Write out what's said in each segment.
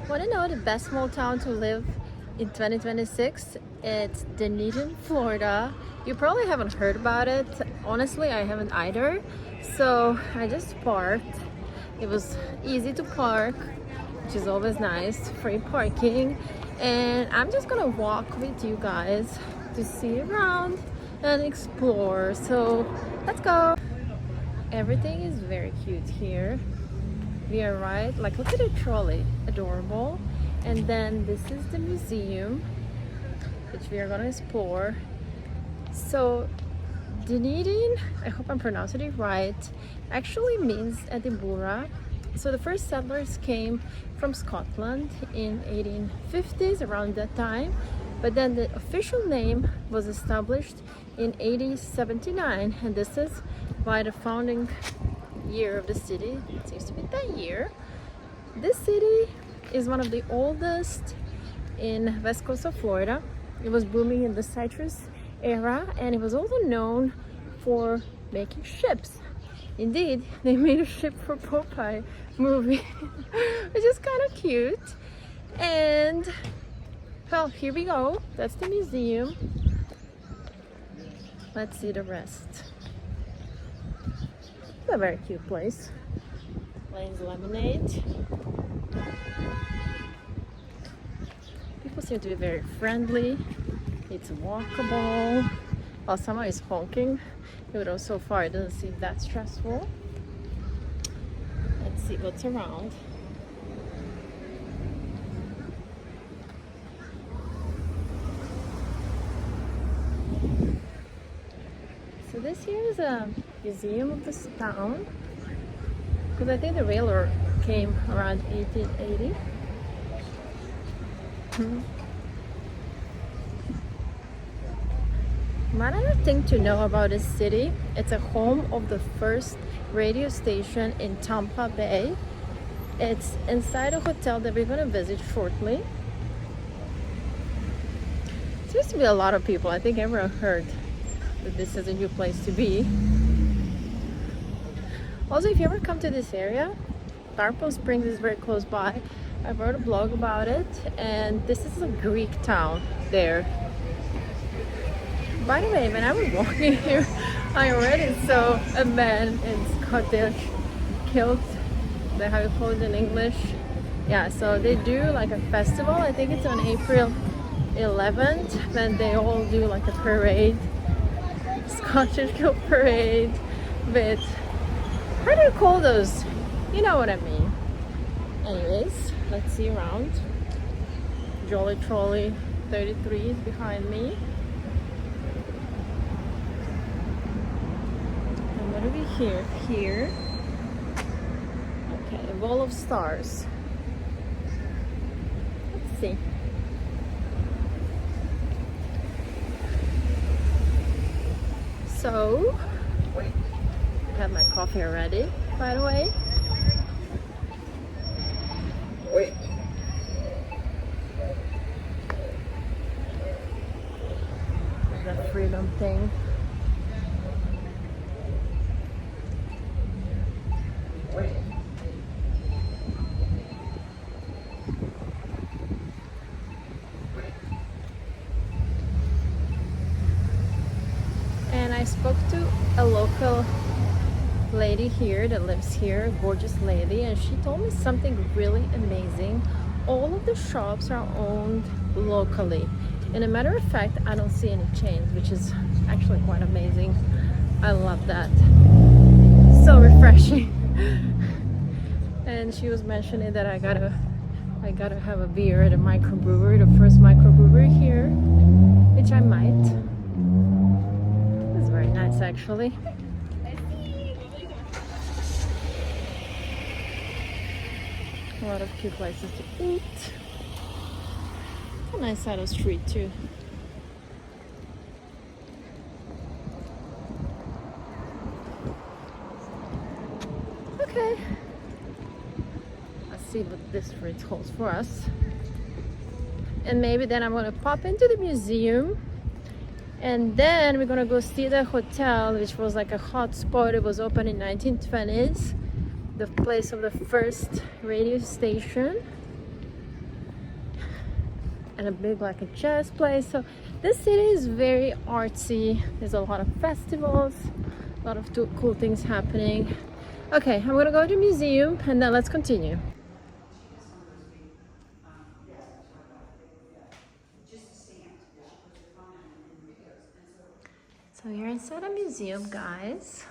Want to know the best small town to live in 2026? It's Dunedin, Florida. You probably haven't heard about it. Honestly, I haven't either. So I just parked. It was easy to park, which is always nice, free parking. And I'm just gonna walk with you guys to see around and explore. So let's go. Everything is very cute here. We are right, like look at the trolley, adorable. And then this is the museum, which we are gonna explore. So Dunedin, I hope I'm pronouncing it right, actually means Edinburgh. So the first settlers came from Scotland in 1850s, around that time. But then the official name was established in 1879, and this is by the founding year of the city. It seems to be that year. This city is one of the oldest in west coast of Florida. It was booming in the citrus era, and it was also known for making ships. Indeed, they made a ship for Popeye movie, which is kind of cute. And well, here we go. That's the museum. Let's see the rest. It's a very cute place. Lane's Lemonade. People seem to be very friendly. It's walkable. While someone is honking, even though so far it doesn't seem that stressful. Let's see what's around. So this here is a museum of this town, because I think the railroad came around 1880. Another thing to know about this city, it's a home of the first radio station in Tampa Bay. It's inside a hotel that we're going to visit shortly. Seems to be a lot of people. I think everyone heard that this is a new place to be. Also, if you ever come to this area, Tarpon Springs is very close by. I wrote a blog about it, and this is a Greek town there. By the way, when I was walking here, I already saw a man in Scottish kilt. They have it called in English. Yeah, so they do like a festival. I think it's on April 11th, when they all do like a parade, Scottish kilt parade with, how do you call those? You know what I mean. Anyways, let's see around. Jolly Trolley 33 is behind me. And what do we hear here? Okay, a wall of stars. Let's see. So, I have my coffee already, by the way. Wait. The freedom thing. Wait. And I spoke to a local lady here that lives here, a gorgeous lady, and she told me something really amazing. All of the shops are owned locally, and a matter of fact, I don't see any chains, which is actually quite amazing. I love that. So refreshing. And she was mentioning that I gotta have a beer at a microbrewery, the first microbrewery here, which I might. It's very nice actually. A lot of cute places to eat. It's a nice side of the street too. Okay. Let's see what this street holds for us. And maybe then I'm gonna pop into the museum, and then we're gonna go see the hotel, which was like a hot spot. It was opened in 1920s. The place of the first radio station. and a big like a jazz place. So this city is very artsy. There's a lot of festivals, a lot of cool things happening. Okay, I'm gonna go to the museum and then let's continue. So we're inside a museum, guys.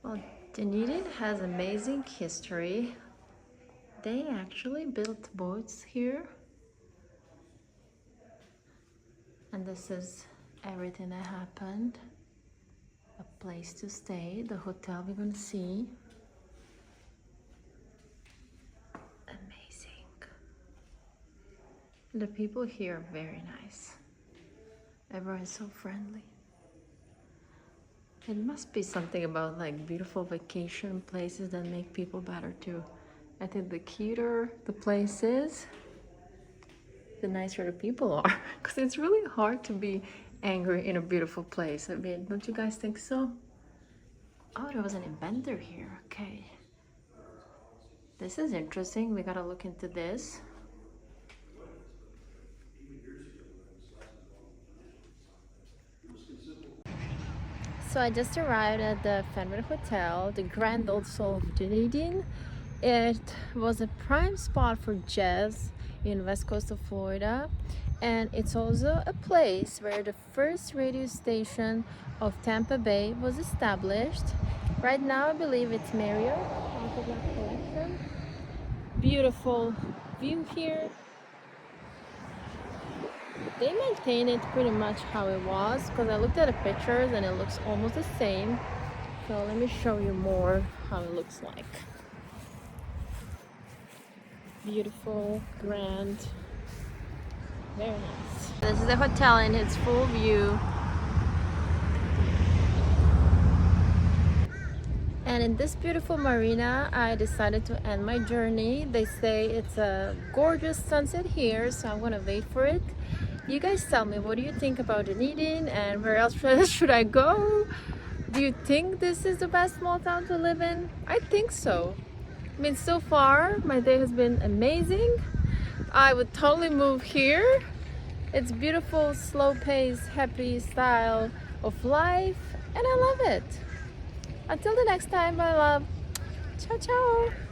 Well, Dunedin has amazing history. They actually built boats here. And this is everything that happened. A place to stay, the hotel we're gonna see. Amazing. The people here are very nice. Everyone's so friendly. It must be something about like beautiful vacation places that make people better too. I think the cuter the place is, the nicer the people are. Because it's really hard to be angry in a beautiful place. I mean, don't you guys think so? Oh, there was an inventor here. Okay. This is interesting. We gotta look into this. So I just arrived at the Fenway Hotel, the Grand Old Soul of Dunedin. It was a prime spot for jazz in west coast of Florida, and it's also a place where the first radio station of Tampa Bay was established. Right now I believe it's Marriott Autograph Collection. Beautiful view here. They maintain it pretty much how it was, because I looked at the pictures and it looks almost the same. So let me show you more how it looks like. Beautiful, grand, very nice. This is the hotel in its full view. And in this beautiful marina, I decided to end my journey. They say it's a gorgeous sunset here, so I'm gonna wait for it. You guys tell me, what do you think about Dunedin and where else should I go? Do you think this is the best small town to live in? I think so. I mean, so far my day has been amazing. I would totally move here. It's beautiful, slow pace, happy style of life, and I love it. Until the next time, my love. Ciao, ciao.